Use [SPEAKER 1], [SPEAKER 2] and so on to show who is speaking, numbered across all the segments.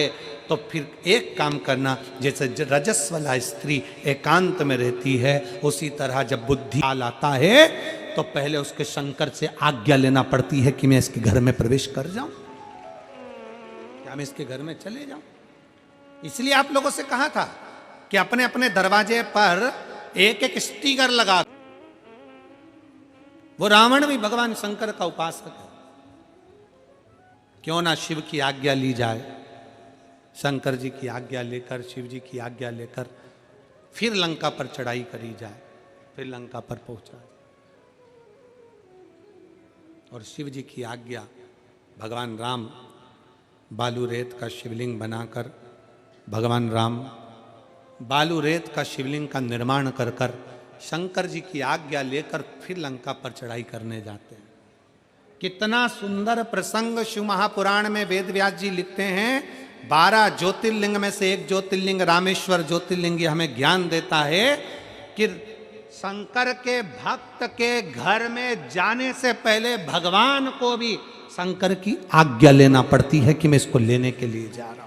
[SPEAKER 1] तो फिर एक काम करना, जैसे रजस वाला स्त्री एकांत में रहती है, उसी तरह जब बुद्धि आता है तो पहले उसके शंकर से आज्ञा लेना पड़ती है कि मैं इसके घर में प्रवेश कर जाऊं, क्या मैं इसके घर में चले जाऊं। इसलिए आप लोगों से कहा था कि अपने अपने दरवाजे पर एक एक स्टिकर लगा। वो रावण भी भगवान शंकर का उपासक है, क्यों ना शिव की आज्ञा ली जाए, शंकर जी की आज्ञा लेकर, शिव जी की आज्ञा लेकर फिर लंका पर चढ़ाई करी जाए, फिर लंका पर पहुंचा। और शिव जी की आज्ञा, भगवान राम बालू रेत का शिवलिंग बनाकर, भगवान राम बालू रेत का शिवलिंग का निर्माण कर कर शंकर जी की आज्ञा लेकर फिर लंका पर चढ़ाई करने जाते हैं। कितना सुंदर प्रसंग शिव महापुराण में वेद व्यास जी लिखते हैं। 12 ज्योतिर्लिंग में से एक ज्योतिर्लिंग रामेश्वर ज्योतिर्लिंग हमें ज्ञान देता है कि शंकर के भक्त के घर में जाने से पहले भगवान को भी शंकर की आज्ञा लेना पड़ती है कि मैं इसको लेने के लिए जा रहा हूं।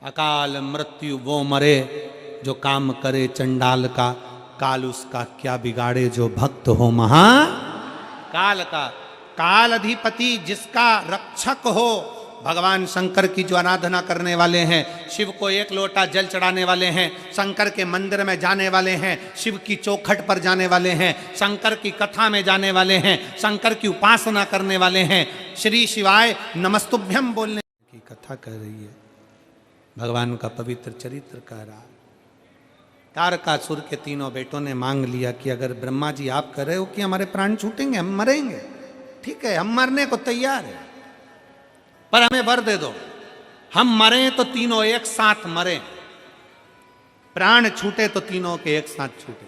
[SPEAKER 1] अकाल मृत्यु वो मरे जो काम करे चंडाल का, काल उसका क्या बिगाड़े जो भक्त हो महा काल का। काल अधिपति जिसका रक्षक हो, भगवान शंकर की जो आराधना करने वाले हैं, शिव को एक लोटा जल चढ़ाने वाले हैं, शंकर के मंदिर में जाने वाले हैं, शिव की चौखट पर जाने वाले हैं, शंकर की कथा में जाने वाले हैं, शंकर की उपासना करने वाले हैं, श्री शिवाय नमस्तुभ्यम बोलने की कथा कर रही है, भगवान का पवित्र चरित्र कह रहा। तारकासुर के तीनों बेटों ने मांग लिया कि अगर ब्रह्मा जी आप कह रहे हो कि हमारे प्राण छूटेंगे, हम मरेंगे, ठीक है, हम मरने को तैयार है, पर हमें वर दे दो, हम मरें तो तीनों एक साथ मरें, प्राण छूटे तो तीनों के एक साथ छूटे।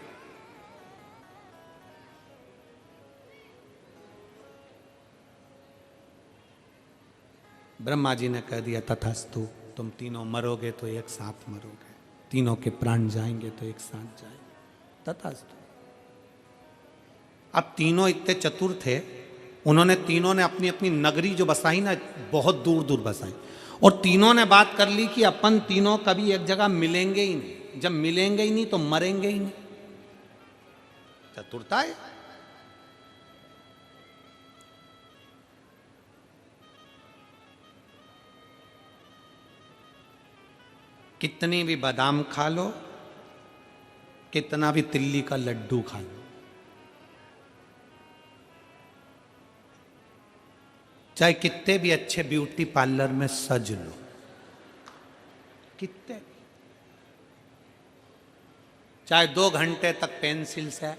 [SPEAKER 1] ब्रह्मा जी ने कह दिया तथास्तु, तुम तीनों मरोगे तो एक साथ मरोगे, तीनों के प्राण जाएंगे तो एक साथ जाएंगे, तथास्तु। अब तीनों इतने चतुर थे, उन्होंने तीनों ने अपनी अपनी नगरी जो बसाई ना, बहुत दूर दूर बसाई, और तीनों ने बात कर ली कि अपन तीनों कभी एक जगह मिलेंगे ही नहीं, जब मिलेंगे ही नहीं तो मरेंगे ही नहीं। चतुरता है। कितनी भी बादाम खा लो, कितना भी तिल्ली का लड्डू खा लो, चाहे कितने भी अच्छे ब्यूटी पार्लर में सज लो, कितने, चाहे 2 घंटे तक पेंसिल से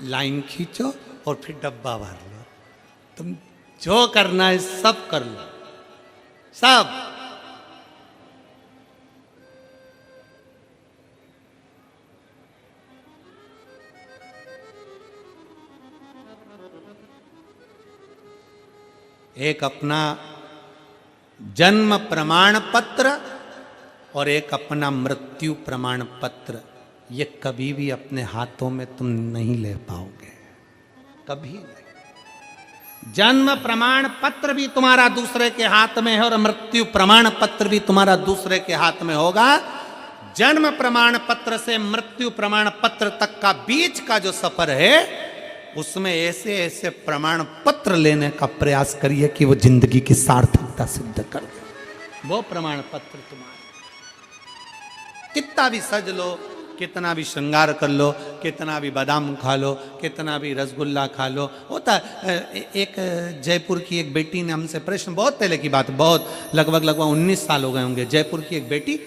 [SPEAKER 1] लाइन खींचो और फिर डब्बा भर लो, तुम जो करना है सब कर लो, सब। एक अपना जन्म प्रमाण पत्र और एक अपना मृत्यु प्रमाण पत्र, ये कभी भी अपने हाथों में तुम नहीं ले पाओगे, कभी नहीं। जन्म प्रमाण पत्र भी तुम्हारा दूसरे के हाथ में है और मृत्यु प्रमाण पत्र भी तुम्हारा दूसरे के हाथ में होगा। जन्म प्रमाण पत्र से मृत्यु प्रमाण पत्र तक का बीच का जो सफर है, उसमें ऐसे ऐसे प्रमाण पत्र लेने का प्रयास करिए कि वो जिंदगी की सार्थकता सिद्ध कर दे। वो प्रमाण पत्र तुम्हारा, कितना भी सज लो, कितना भी श्रृंगार कर लो, कितना भी बादाम खा लो, कितना भी रसगुल्ला खा लो। होता एक जयपुर की एक बेटी ने हमसे प्रश्न, बहुत पहले की बात, बहुत लगभग 19 साल हो गए होंगे, जयपुर की एक बेटी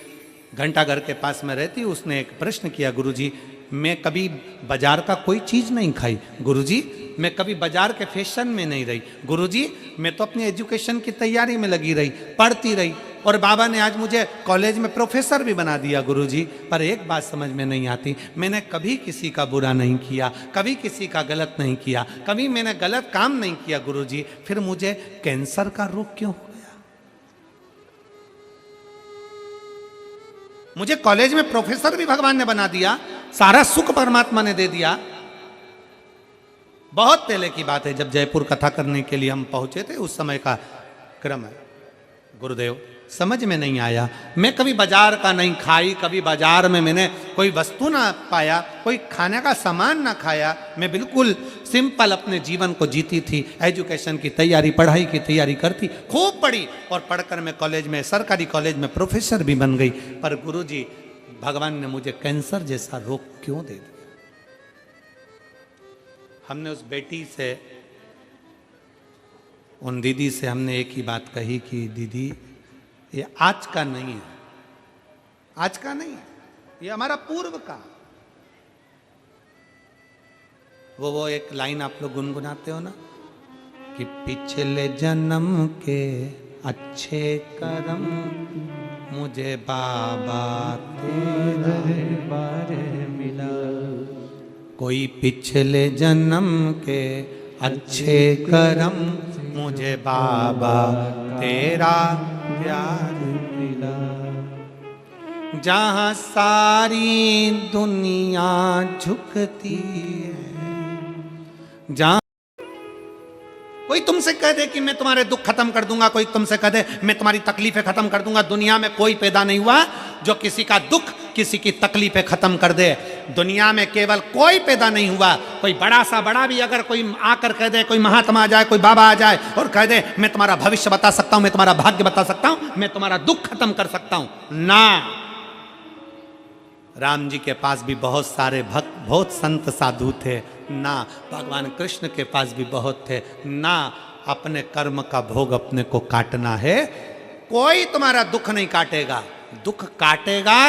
[SPEAKER 1] घंटाघर के पास में रहती, उसने एक प्रश्न किया, गुरुजी मैं कभी बाजार का कोई चीज़ नहीं खाई, गुरुजी मैं कभी बाजार के फैशन में नहीं रही, गुरुजी मैं तो अपनी एजुकेशन की तैयारी में लगी रही, पढ़ती रही, और बाबा ने आज मुझे कॉलेज में प्रोफेसर भी बना दिया गुरुजी, पर एक बात समझ में नहीं आती, मैंने कभी किसी का बुरा नहीं किया, कभी किसी का गलत नहीं किया, कभी मैंने गलत काम नहीं किया गुरुजी, फिर मुझे कैंसर का रोग क्यों हो गया? मुझे कॉलेज में प्रोफेसर भी भगवान ने बना दिया, सारा सुख परमात्मा ने दे दिया, बहुत पहले की बात है, जब जयपुर कथा करने के लिए हम पहुंचे थे, उस समय का क्रम है। गुरुदेव समझ में नहीं आया, मैं कभी बाजार का नहीं खाई, कभी बाजार में मैंने कोई वस्तु ना पाया, कोई खाने का सामान ना खाया। मैं बिल्कुल सिंपल अपने जीवन को जीती थी। एजुकेशन की तैयारी, पढ़ाई की तैयारी करती, खूब पढ़ी और पढ़कर मैं कॉलेज में, सरकारी कॉलेज में प्रोफेसर भी बन गई। पर गुरुजी, भगवान ने मुझे कैंसर जैसा रोग क्यों दे दिया? हमने उस बेटी से, उन दीदी से हमने एक ही बात कही कि दीदी ये आज का नहीं है, आज का नहीं है, ये हमारा पूर्व का। वो एक लाइन आप लोग गुनगुनाते हो ना कि पिछले जन्म के अच्छे कर्म मुझे बाबा तेरे बारे मिला। कोई पिछले जन्म के अच्छे कर्म मुझे बाबा तेरा प्यार मिला। जहाँ सारी दुनिया झुकती है, जहाँ कोई तुमसे कह दे कि मैं तुम्हारे दुख खत्म कर दूंगा, कोई तुमसे कह दे मैं तुम्हारी तकलीफें खत्म कर दूंगा, दुनिया में कोई पैदा नहीं हुआ जो किसी का दुख, किसी की तकलीफें खत्म कर दे। दुनिया में केवल कोई पैदा नहीं हुआ, कोई बड़ा सा बड़ा भी अगर कोई आकर कह दे, कोई महात्मा आ जाए, कोई बाबा आ जाए और कह दे मैं तुम्हारा भविष्य बता सकता हूं, मैं तुम्हारा भाग्य बता सकता हूं, मैं तुम्हारा दुख खत्म कर सकता हूं, ना। राम जी के पास भी बहुत सारे भक्त, बहुत संत साधु थे ना। भगवान कृष्ण के पास भी बहुत थे ना। अपने कर्म का भोग अपने को काटना है, कोई तुम्हारा दुख नहीं काटेगा। दुख काटेगा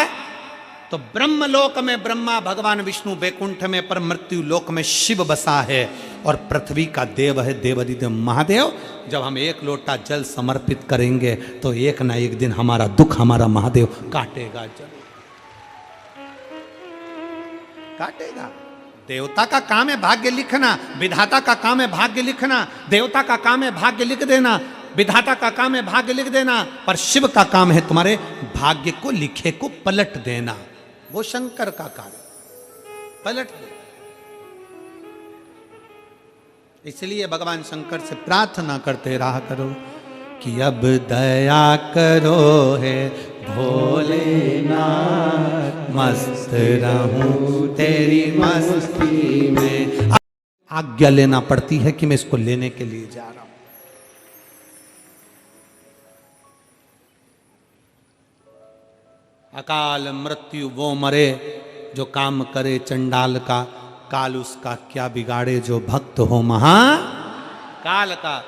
[SPEAKER 1] तो ब्रह्मलोक में ब्रह्मा, भगवान विष्णु बैकुंठ में, पर मृत्यु लोक में शिव बसा है और पृथ्वी का देव है देवाधिदेव महादेव। जब हम एक लोटा जल समर्पित करेंगे तो एक ना एक दिन हमारा दुख हमारा महादेव काटेगा, जल काटेगा। देवता का काम है भाग्य लिखना, विधाता का काम है भाग्य लिखना। देवता का काम है भाग्य लिख देना, विधाता का काम है भाग्य लिख देना, पर शिव का काम है तुम्हारे भाग्य को, लिखे को पलट देना। वो शंकर का काम, पलट दे। इसलिए भगवान शंकर से प्रार्थना करते रहा करो कि अब दया करो है भोलेनाथ, मस्त रहूं तेरी मस्ती में। आज्ञा लेना पड़ती है कि मैं इसको लेने के लिए जा रहा हूं। अकाल मृत्यु वो मरे जो काम करे चंडाल का, काल उसका क्या बिगाड़े जो भक्त हो महा काल का।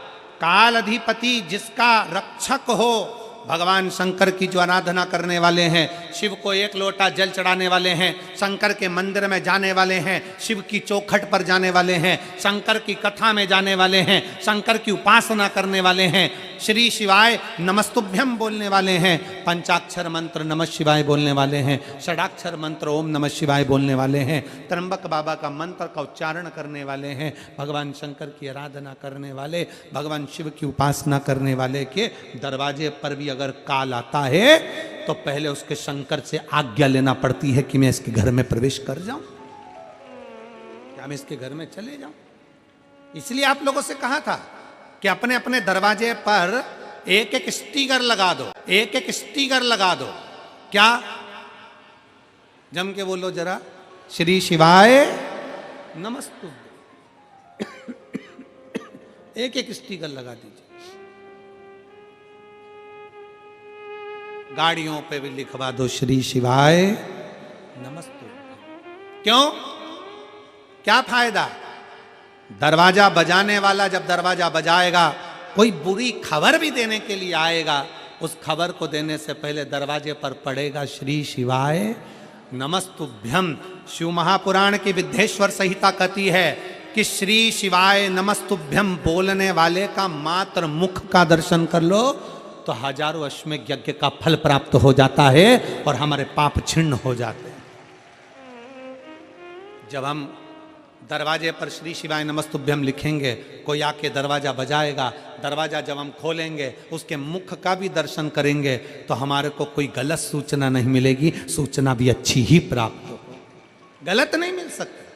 [SPEAKER 1] काल अधिपति जिसका रक्षक हो, भगवान शंकर की जो आराधना करने वाले हैं, शिव को एक लोटा जल चढ़ाने वाले हैं, शंकर के मंदिर में जाने वाले हैं, शिव की चौखट पर जाने वाले हैं, शंकर की कथा में जाने वाले हैं, शंकर की उपासना करने वाले हैं, श्री शिवाय नमस्तुभ्यम बोलने वाले हैं, पंचाक्षर मंत्र नमः शिवाय बोलने वाले हैं, षडाक्षर मंत्र ओम नमः शिवाय बोलने वाले हैं, त्र्यंबक बाबा का मंत्र का उच्चारण करने वाले हैं, भगवान शंकर की आराधना करने वाले, भगवान शिव की उपासना करने वाले के दरवाजे पर भी अगर काल आता है तो पहले उसके शंकर से आज्ञा लेना पड़ती है कि मैं इसके घर में प्रवेश कर जाऊं, क्या मैं इसके घर में चले जाऊं। इसलिए आप लोगों से कहा था कि अपने अपने दरवाजे पर एक एक स्टिकर लगा दो, एक एक स्टिकर लगा दो। क्या? जम के बोलो जरा, श्री शिवाय नमस्तु। एक एक स्टिकर लगा दीजिए। गाड़ियों पे भी लिखवा दो श्री शिवाय नमस्तु। क्यों? क्या फायदा? दरवाजा बजाने वाला जब दरवाजा बजाएगा, कोई बुरी खबर भी देने के लिए आएगा, उस खबर को देने से पहले दरवाजे पर पड़ेगा श्री शिवाय नमस्तुभ्यम। शिव महापुराण की विद्येश्वर संहिता कहती है कि श्री शिवाय नमस्तुभ्यम बोलने वाले का मात्र मुख का दर्शन कर लो तो हजारों अश्वमेध यज्ञ का फल प्राप्त हो जाता है और हमारे पाप छिन्न हो जाते हैं। जब हम दरवाजे पर श्री शिवाय नमस्तुभ्यम लिखेंगे, कोई आके दरवाजा बजाएगा, दरवाजा जब हम खोलेंगे उसके मुख का भी दर्शन करेंगे तो हमारे को कोई गलत सूचना नहीं मिलेगी, सूचना भी अच्छी ही प्राप्त हो, गलत नहीं मिल सकती।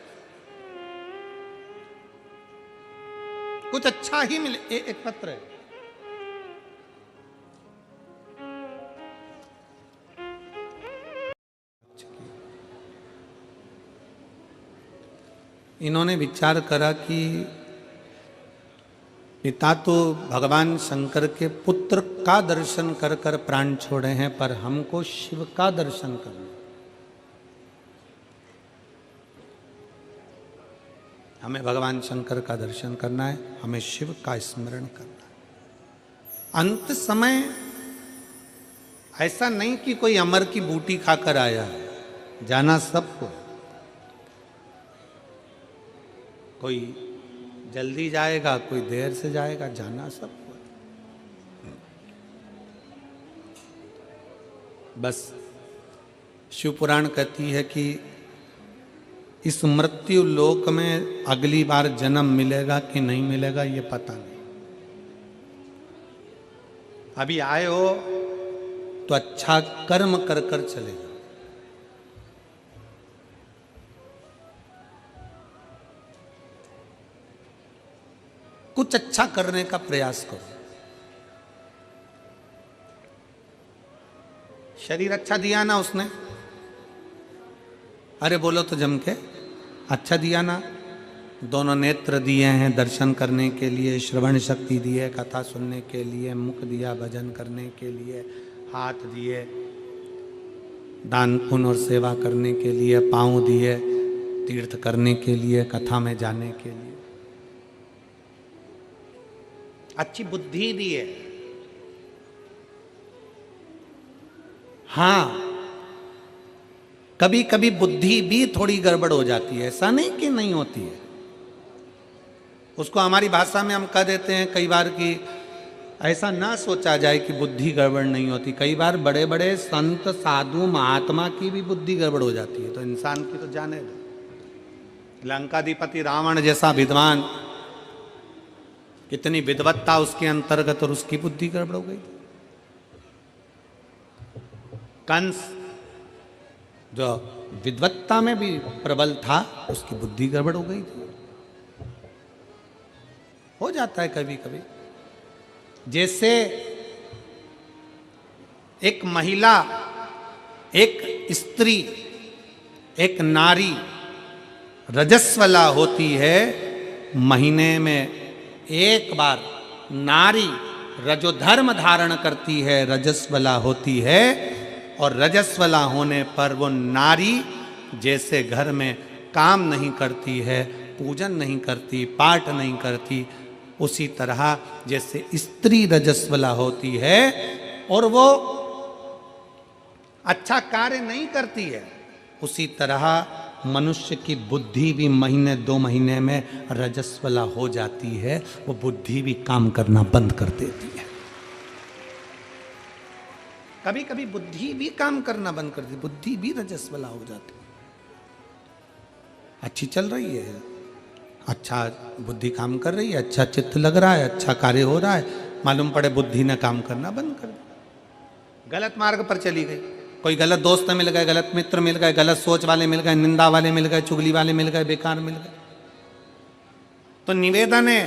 [SPEAKER 1] कुछ अच्छा ही मिले। एक पत्र है, इन्होंने विचार करा कि पिता तो भगवान शंकर के पुत्र का दर्शन कर कर प्राण छोड़े हैं, पर हमको शिव का दर्शन करना, हमें भगवान शंकर का दर्शन करना है, हमें शिव का स्मरण करना है। अंत समय ऐसा नहीं कि कोई अमर की बूटी खाकर आया है, जाना सबको, कोई जल्दी जाएगा, कोई देर से जाएगा, जाना सबको। बस शिव पुराण कहती है कि इस मृत्यु लोक में अगली बार जन्म मिलेगा कि नहीं मिलेगा ये पता नहीं। अभी आए हो तो अच्छा कर्म कर कर चलेगा। कुछ अच्छा करने का प्रयास करो। शरीर अच्छा दिया ना उसने, अरे बोलो तो जम के, अच्छा दिया ना। दोनों नेत्र दिए हैं दर्शन करने के लिए, श्रवण शक्ति दी है कथा सुनने के लिए, मुख दिया भजन करने के लिए, हाथ दिए दान पुण्य और सेवा करने के लिए, पांव दिए तीर्थ करने के लिए, कथा में जाने के लिए, अच्छी बुद्धि दी है। हाँ, कभी कभी बुद्धि भी थोड़ी गड़बड़ हो जाती है, ऐसा नहीं कि नहीं होती है। उसको हमारी भाषा में हम कह देते हैं कई बार कि ऐसा ना सोचा जाए कि बुद्धि गड़बड़ नहीं होती। कई बार बड़े बड़े संत साधु महात्मा की भी बुद्धि गड़बड़ हो जाती है, तो इंसान की तो जाने दो। लंकाधिपति रावण जैसा विद्वान, कितनी विद्वत्ता उसके अंतर्गत, और उसकी बुद्धि गड़बड़ हो गई। कंस जो विद्वत्ता में भी प्रबल था, उसकी बुद्धि गड़बड़ हो गई थी। हो जाता है कभी कभी। जैसे एक महिला, एक स्त्री, एक नारी रजस्वला होती है, महीने में एक बार नारी रजोधर्म धारण करती है, रजस्वला होती है, और रजस्वला होने पर वो नारी जैसे घर में काम नहीं करती है, पूजन नहीं करती, पाठ नहीं करती, उसी तरह जैसे स्त्री रजस्वला होती है और वो अच्छा कार्य नहीं करती है, उसी तरह मनुष्य की बुद्धि भी महीने 2 महीने में रजस्वला हो जाती है। वो बुद्धि भी काम करना बंद कर देती है। कभी कभी बुद्धि भी काम करना बंद कर देती, बुद्धि भी रजस्वला हो जाती है। अच्छी चल रही है, अच्छा बुद्धि काम कर रही है, अच्छा चित्त लग रहा है, अच्छा कार्य हो रहा है, मालूम पड़े बुद्धि ने काम करना बंद कर दिया, गलत मार्ग पर चली गई। कोई गलत दोस्त मिल गए, गलत मित्र मिल गए, गलत सोच वाले मिल गए, निंदा वाले मिल गए, चुगली वाले मिल गए, बेकार मिल गए। तो निवेदन है,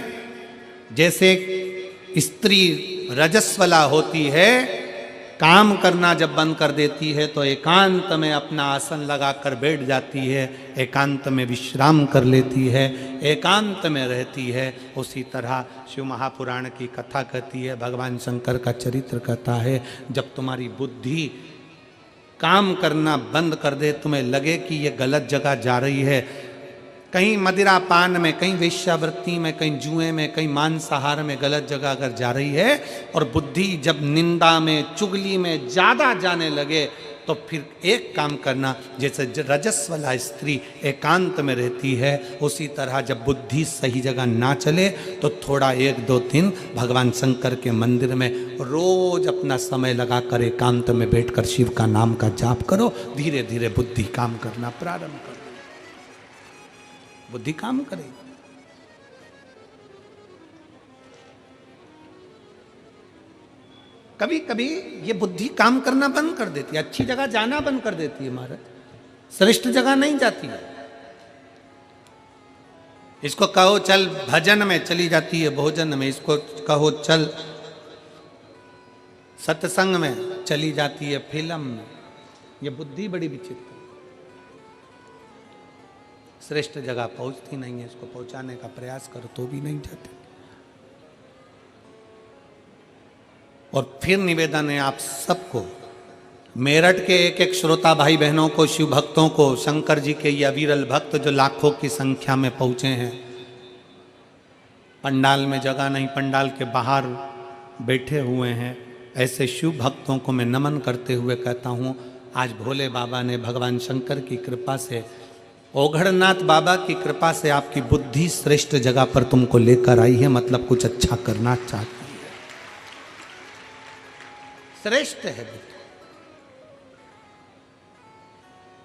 [SPEAKER 1] जैसे स्त्री रजस्वला होती है, काम करना जब बंद कर देती है तो एकांत में अपना आसन लगाकर बैठ जाती है, एकांत में विश्राम कर लेती है, एकांत में रहती है। उसी तरह शिव महापुराण की कथा कहती है, भगवान शंकर का चरित्र कहता है, जब तुम्हारी बुद्धि काम करना बंद कर दे, तुम्हें लगे कि ये गलत जगह जा रही है, कहीं मदिरा पान में, कहीं वेश्यावृत्ति में, कहीं जुए में, कहीं मांसाहार में गलत जगह अगर जा रही है, और बुद्धि जब निंदा में, चुगली में ज्यादा जाने लगे, तो फिर एक काम करना, जैसे रजस्वला स्त्री एकांत में रहती है, उसी तरह जब बुद्धि सही जगह ना चले तो थोड़ा 1-2 दिन भगवान शंकर के मंदिर में रोज अपना समय लगाकर एकांत में बैठकर शिव का नाम का जाप करो। धीरे धीरे बुद्धि काम करना प्रारंभ करो, बुद्धि काम करेगी। कभी कभी ये बुद्धि काम करना बंद कर देती है, अच्छी जगह जाना बंद कर देती है, महाराज श्रेष्ठ जगह नहीं जाती है। इसको कहो चल भजन में, चली जाती है भोजन में। इसको कहो चल सत्संग में, चली जाती है फिल्म में। ये बुद्धि बड़ी विचित्र, श्रेष्ठ जगह पहुंचती नहीं है। इसको पहुंचाने का प्रयास करो तो भी नहीं जाते। और फिर निवेदन है आप सबको, मेरठ के एक एक श्रोता भाई बहनों को, शिव भक्तों को, शंकर जी के ये अविरल भक्त जो लाखों की संख्या में पहुंचे हैं, पंडाल में जगह नहीं, पंडाल के बाहर बैठे हुए हैं, ऐसे शिव भक्तों को मैं नमन करते हुए कहता हूँ, आज भोले बाबा ने, भगवान शंकर की कृपा से, ओघड़नाथ बाबा की कृपा से आपकी बुद्धि श्रेष्ठ जगह पर तुमको लेकर आई है, मतलब कुछ अच्छा करना चाहती है। श्रेष्ठ है बुद्धि।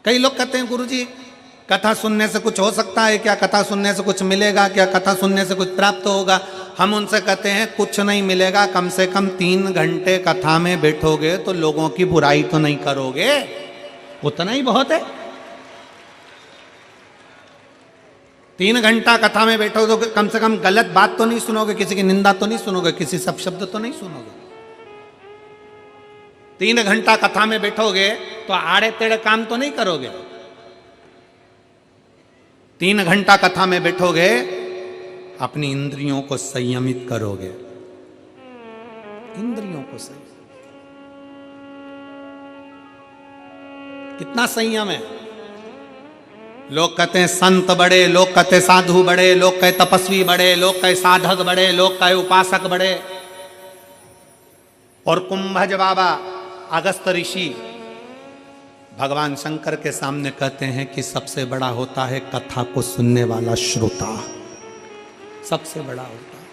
[SPEAKER 1] कई लोग कहते हैं गुरुजी कथा सुनने से कुछ हो सकता है क्या, कथा सुनने से कुछ मिलेगा क्या, कथा सुनने से कुछ प्राप्त होगा। हम उनसे कहते हैं कुछ नहीं मिलेगा, कम से कम 3 घंटे कथा में बैठोगे तो लोगों की बुराई तो नहीं करोगे, उतना ही बहुत है। 3 घंटा कथा में बैठो तो कम से कम गलत बात तो नहीं सुनोगे, किसी की निंदा तो नहीं सुनोगे, किसी सब शब्द तो नहीं सुनोगे। 3 घंटा कथा में बैठोगे तो आड़े तेड़े काम तो नहीं करोगे। 3 घंटा कथा में बैठोगे, अपनी इंद्रियों को संयमित करोगे, इंद्रियों को संयम। कितना संयम है। लोग कहते हैं संत बड़े, लोग कहते साधु बड़े, लोग कहे तपस्वी बड़े, लोग कहे साधक बड़े, लोग कहे उपासक बड़े। और कुंभज बाबा, अगस्त ऋषि भगवान शंकर के सामने कहते हैं कि सबसे बड़ा होता है कथा को सुनने वाला श्रोता, सबसे बड़ा होता है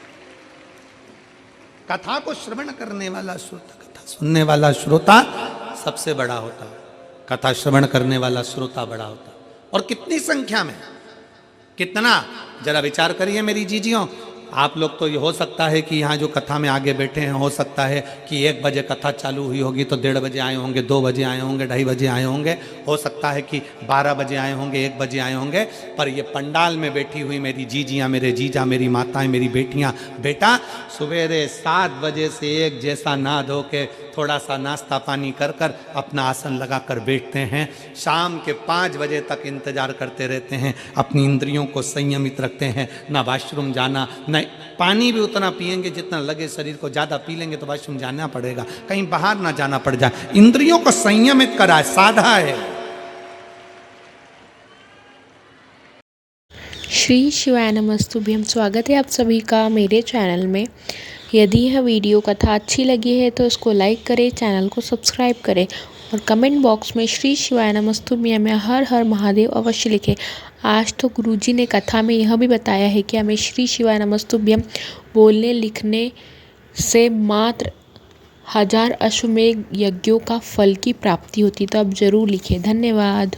[SPEAKER 1] कथा को श्रवण करने वाला श्रोता, कथा सुनने वाला श्रोता सबसे बड़ा होता है, कथा श्रवण करने वाला श्रोता बड़ा होता है। और कितनी संख्या में, कितना, जरा विचार करिए मेरी जीजियों। आप लोग तो ये हो सकता है कि यहाँ जो कथा में आगे बैठे हैं, हो सकता है कि 1 बजे कथा चालू हुई होगी तो 1:30 बजे आए होंगे, 2 बजे आए होंगे, 2:30 बजे आए होंगे, हो सकता है कि 12 बजे आए होंगे, 1 बजे आए होंगे। पर ये पंडाल में बैठी हुई मेरी जीजियाँ, मेरे जीजा, मेरी माताएं, मेरी बेटियाँ, बेटा सवेरे 7 बजे से एक जैसा नहा धो के थोड़ा सा नाश्ता पानी कर कर अपना आसन लगा कर बैठते हैं, शाम के 5 बजे तक इंतजार करते रहते हैं, अपनी इंद्रियों को संयमित रखते हैं, ना वॉशरूम जाना, न पानी भी उतना पिएंगे जितना लगे शरीर को, ज़्यादा पी लेंगे तो वॉशरूम जाना पड़ेगा, कहीं बाहर ना जाना पड़ जाए, इंद्रियों को संयमित करा, साधा है।
[SPEAKER 2] श्री शिवाय नमस्तुभ्यं। स्वागत है आप सभी का मेरे चैनल में। यदि यह वीडियो कथा अच्छी लगी है तो इसको लाइक करें, चैनल को सब्सक्राइब करें और कमेंट बॉक्स में श्री शिवाय नमस्तुभ्यं में हर हर महादेव अवश्य लिखें। आज तो गुरुजी ने कथा में यह भी बताया है कि हमें श्री शिवाय नमस्तुभ्यं बोलने लिखने से मात्र 1000 अश्वमेध यज्ञों का फल की प्राप्ति होती। तो आप ज़रूर लिखें। धन्यवाद।